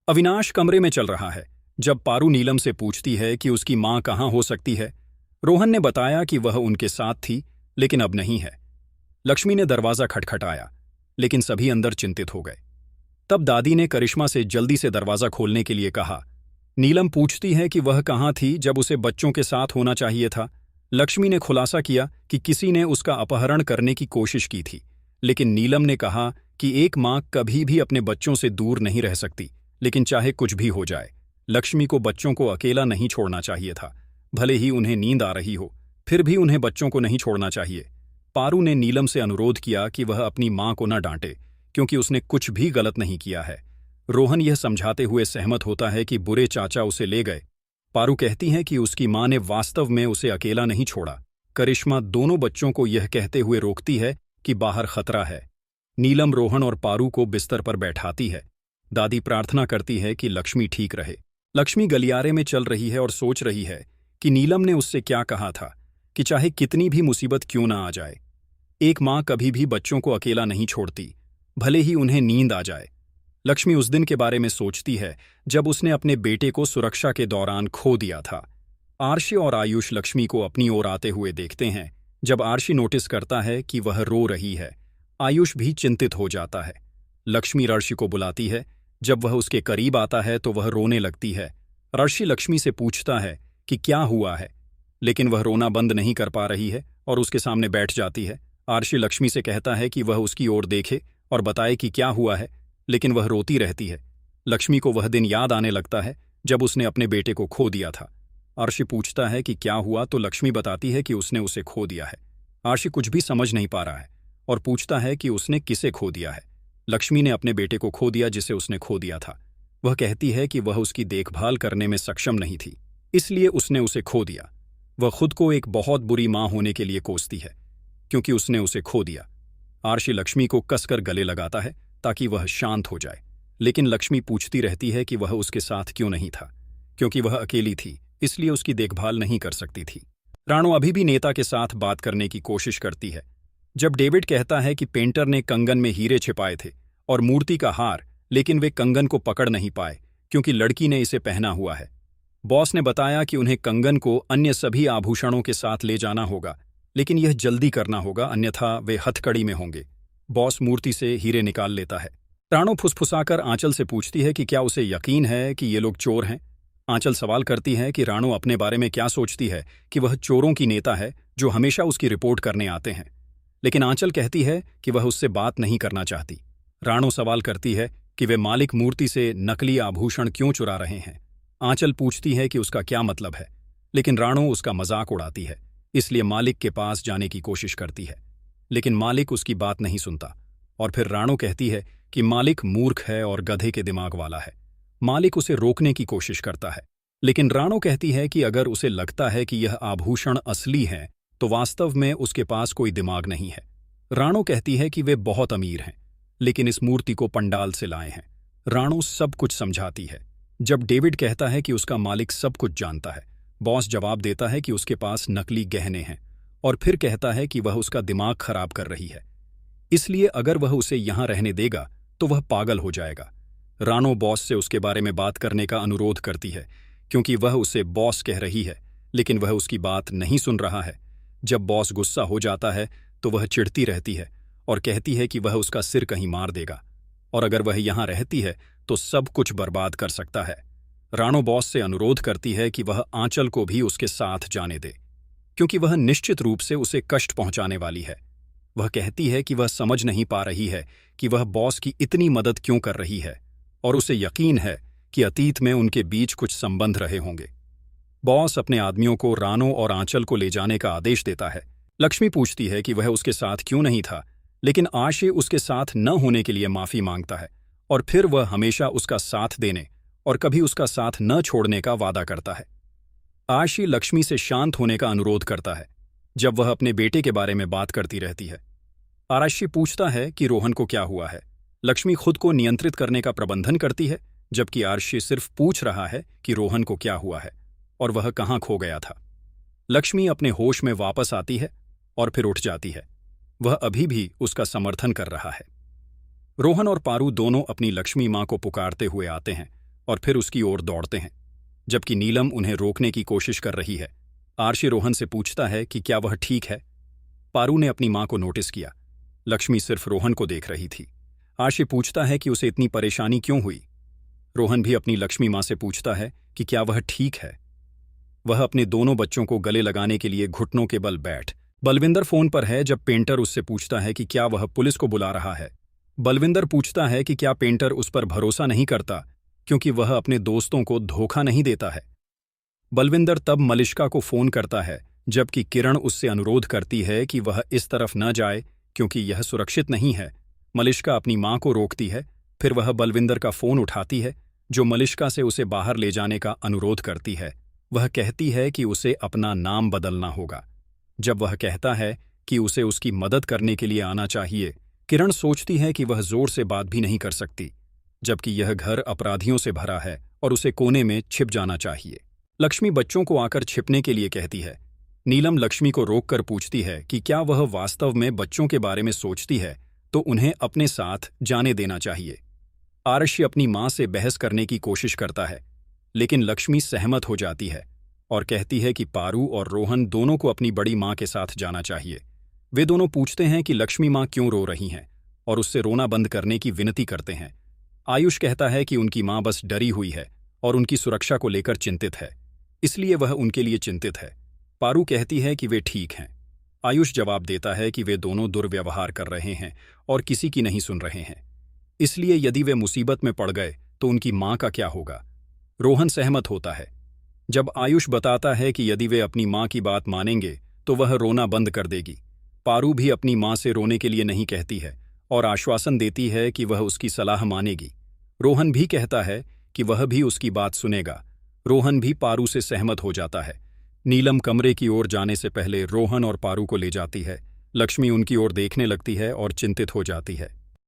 अविनाश कमरे में चल रहा है जब पारू नीलम से पूछती है कि उसकी मां कहाँ हो सकती है। रोहन ने बताया कि वह उनके साथ थी लेकिन अब नहीं है। लक्ष्मी ने दरवाजा खटखटाया लेकिन सभी अंदर चिंतित हो गए। तब दादी ने करिश्मा से जल्दी से दरवाजा खोलने के लिए कहा। नीलम पूछती है कि वह कहाँ थी जब उसे बच्चों के साथ होना चाहिए था। लक्ष्मी ने खुलासा किया कि किसी ने उसका अपहरण करने की कोशिश की थी, लेकिन नीलम ने कहा कि एक मां कभी भी अपने बच्चों से दूर नहीं रह सकती, लेकिन चाहे कुछ भी हो जाए लक्ष्मी को बच्चों को अकेला नहीं छोड़ना चाहिए था। भले ही उन्हें नींद आ रही हो फिर भी उन्हें बच्चों को नहीं छोड़ना चाहिए। पारू ने नीलम से अनुरोध किया कि वह अपनी मां को न डांटे क्योंकि उसने कुछ भी गलत नहीं किया है। रोहन यह समझाते हुए सहमत होता है कि बुरे चाचा उसे ले गए। पारू कहती है कि उसकी मां ने वास्तव में उसे अकेला नहीं छोड़ा। करिश्मा दोनों बच्चों को यह कहते हुए रोकती है कि बाहर खतरा है। नीलम रोहन और पारू को बिस्तर पर बैठाती है। दादी प्रार्थना करती है कि लक्ष्मी ठीक रहे। लक्ष्मी गलियारे में चल रही है और सोच रही है कि नीलम ने उससे क्या कहा था कि चाहे कितनी भी मुसीबत क्यों ना आ जाए, एक मां कभी भी बच्चों को अकेला नहीं छोड़ती, भले ही उन्हें नींद आ जाए। लक्ष्मी उस दिन के बारे में सोचती है जब उसने अपने बेटे को सुरक्षा के दौरान खो दिया था। आरशी और आयुष लक्ष्मी को अपनी ओर आते हुए देखते हैं। जब आरशी नोटिस करता है कि वह रो रही है, आयुष भी चिंतित हो जाता है। लक्ष्मी आरशी को बुलाती है। जब वह उसके करीब आता है तो वह रोने लगती है। आरशी लक्ष्मी से पूछता है कि क्या हुआ है, लेकिन वह रोना बंद नहीं कर पा रही है और उसके सामने बैठ जाती है। आरशी लक्ष्मी से कहता है कि वह उसकी ओर देखे और बताए कि क्या हुआ है, लेकिन वह रोती रहती है। लक्ष्मी को वह दिन याद आने लगता है जब उसने अपने बेटे को खो दिया था। आरशी पूछता है कि क्या हुआ तो लक्ष्मी बताती है कि उसने उसे खो दिया है। आरशी कुछ भी समझ नहीं पा रहा है और पूछता है कि उसने किसे खो दिया है। लक्ष्मी ने अपने बेटे को खो दिया जिसे उसने खो दिया था। वह कहती है कि वह उसकी देखभाल करने में सक्षम नहीं थी, इसलिए उसने उसे खो दिया। वह खुद को एक बहुत बुरी मां होने के लिए कोसती है क्योंकि उसने उसे खो दिया। आरशी लक्ष्मी को कसकर गले लगाता है ताकि वह शांत हो जाए, लेकिन लक्ष्मी पूछती रहती है कि वह उसके साथ क्यों नहीं था। क्योंकि वह अकेली थी इसलिए उसकी देखभाल नहीं कर सकती थी। राणो अभी भी नेता के साथ बात करने की कोशिश करती है। जब डेविड कहता है कि पेंटर ने कंगन में हीरे छिपाए थे और मूर्ति का हार, लेकिन वे कंगन को पकड़ नहीं पाए क्योंकि लड़की ने इसे पहना हुआ है। बॉस ने बताया कि उन्हें कंगन को अन्य सभी आभूषणों के साथ ले जाना होगा, लेकिन यह जल्दी करना होगा अन्यथा वे हथकड़ी में होंगे। बॉस मूर्ति से हीरे निकाल लेता है। राणो फुसफुसाकर आंचल से पूछती है कि क्या उसे यकीन है कि ये लोग चोर हैं। आंचल सवाल करती है कि राणो अपने बारे में क्या सोचती है कि वह चोरों की नेता है जो हमेशा उसकी रिपोर्ट करने आते हैं, लेकिन आंचल कहती है कि वह उससे बात नहीं करना चाहती। राणो सवाल करती है कि वे मालिक मूर्ति से नकली आभूषण क्यों चुरा रहे हैं। आंचल पूछती है कि उसका क्या मतलब है, लेकिन राणो उसका मजाक उड़ाती है, इसलिए मालिक के पास जाने की कोशिश करती है, लेकिन मालिक उसकी बात नहीं सुनता। और फिर राणो कहती है कि मालिक मूर्ख है और गधे के दिमाग वाला है। मालिक उसे रोकने की कोशिश करता है, लेकिन राणो कहती है कि अगर उसे लगता है कि यह आभूषण असली हैं तो वास्तव में उसके पास कोई दिमाग नहीं है। राणो कहती है कि वे बहुत अमीर हैं, लेकिन इस मूर्ति को पंडाल से लाए हैं। राणो सब कुछ समझाती है। जब डेविड कहता है कि उसका मालिक सब कुछ जानता है, बॉस जवाब देता है कि उसके पास नकली गहने हैं और फिर कहता है कि वह उसका दिमाग खराब कर रही है, इसलिए अगर वह उसे यहां रहने देगा तो वह पागल हो जाएगा। राणो बॉस से उसके बारे में बात करने का अनुरोध करती है क्योंकि वह उसे बॉस कह रही है, लेकिन वह उसकी बात नहीं सुन रहा है। जब बॉस गुस्सा हो जाता है तो वह चिढ़ती रहती है और कहती है कि वह उसका सिर कहीं मार देगा और अगर वह यहां रहती है तो सब कुछ बर्बाद कर सकता है। राणो बॉस से अनुरोध करती है कि वह आंचल को भी उसके साथ जाने दे क्योंकि वह निश्चित रूप से उसे कष्ट पहुंचाने वाली है। वह कहती है कि वह समझ नहीं पा रही है कि वह बॉस की इतनी मदद क्यों कर रही है और उसे यकीन है कि अतीत में उनके बीच कुछ संबंध रहे होंगे। बॉस अपने आदमियों को राणो और आंचल को ले जाने का आदेश देता है। लक्ष्मी पूछती है कि वह उसके साथ क्यों नहीं था, लेकिन आशी उसके साथ न होने के लिए माफी मांगता है और फिर वह हमेशा उसका साथ देने और कभी उसका साथ न छोड़ने का वादा करता है। आशी लक्ष्मी से शांत होने का अनुरोध करता है जब वह अपने बेटे के बारे में बात करती रहती है। आशी पूछता है कि रोहन को क्या हुआ है। लक्ष्मी खुद को नियंत्रित करने का प्रबंधन करती है, जबकि आशी सिर्फ पूछ रहा है कि रोहन को क्या हुआ है और वह कहाँ खो गया था। लक्ष्मी अपने होश में वापस आती है और फिर उठ जाती है। वह अभी भी उसका समर्थन कर रहा है। रोहन और पारू दोनों अपनी लक्ष्मी मां को पुकारते हुए आते हैं। और फिर उसकी ओर दौड़ते हैं, जबकि नीलम उन्हें रोकने की कोशिश कर रही है। आरशी रोहन से पूछता है कि क्या वह ठीक है। पारू ने अपनी मां को नोटिस किया। लक्ष्मी सिर्फ रोहन को देख रही थी। आरशी पूछता है कि उसे इतनी परेशानी क्यों हुई। रोहन भी अपनी लक्ष्मी मां से पूछता है कि क्या वह ठीक है। वह अपने दोनों बच्चों को गले लगाने के लिए घुटनों के बल बैठ। बलविंदर फोन पर है जब पेंटर उससे पूछता है कि क्या वह पुलिस को बुला रहा है। बलविंदर पूछता है कि क्या पेंटर उस पर भरोसा नहीं करता क्योंकि वह अपने दोस्तों को धोखा नहीं देता है। बलविंदर तब मलिष्का को फोन करता है जबकि किरण उससे अनुरोध करती है कि वह इस तरफ न जाए क्योंकि यह सुरक्षित नहीं है। मलिष्का अपनी मां को रोकती है, फिर वह बलविंदर का फोन उठाती है जो मलिष्का से उसे बाहर ले जाने का अनुरोध करती है। वह कहती है कि उसे अपना नाम बदलना होगा। जब वह कहता है कि उसे उसकी मदद करने के लिए आना चाहिए, किरण सोचती है कि वह जोर से बात भी नहीं कर सकती, जबकि यह घर अपराधियों से भरा है और उसे कोने में छिप जाना चाहिए। लक्ष्मी बच्चों को आकर छिपने के लिए कहती है। नीलम लक्ष्मी को रोककर पूछती है कि क्या वह वास्तव में बच्चों के बारे में सोचती है तो उन्हें अपने साथ जाने देना चाहिए। आरशी अपनी मां से बहस करने की कोशिश करता है, लेकिन लक्ष्मी सहमत हो जाती है और कहती है कि पारू और रोहन दोनों को अपनी बड़ी मां के साथ जाना चाहिए। वे दोनों पूछते हैं कि लक्ष्मी मां क्यों रो रही हैं और उससे रोना बंद करने की विनती करते हैं। आयुष कहता है कि उनकी मां बस डरी हुई है और उनकी सुरक्षा को लेकर चिंतित है, इसलिए वह उनके लिए चिंतित है। पारू कहती है कि वे ठीक हैं। आयुष जवाब देता है कि वे दोनों दुर्व्यवहार कर रहे हैं और किसी की नहीं सुन रहे हैं, इसलिए यदि वे मुसीबत में पड़ गए तो उनकी मां का क्या होगा। रोहन सहमत होता है। जब आयुष बताता है कि यदि वे अपनी मां की बात मानेंगे तो वह रोना बंद कर देगी। पारू भी अपनी मां से रोने के लिए नहीं कहती है और आश्वासन देती है कि वह उसकी सलाह मानेगी। रोहन भी कहता है कि वह भी उसकी बात सुनेगा। रोहन भी पारू से सहमत हो जाता है। नीलम कमरे की ओर जाने से पहले रोहन और पारू को ले जाती है। लक्ष्मी उनकी ओर देखने लगती है और चिंतित हो जाती है।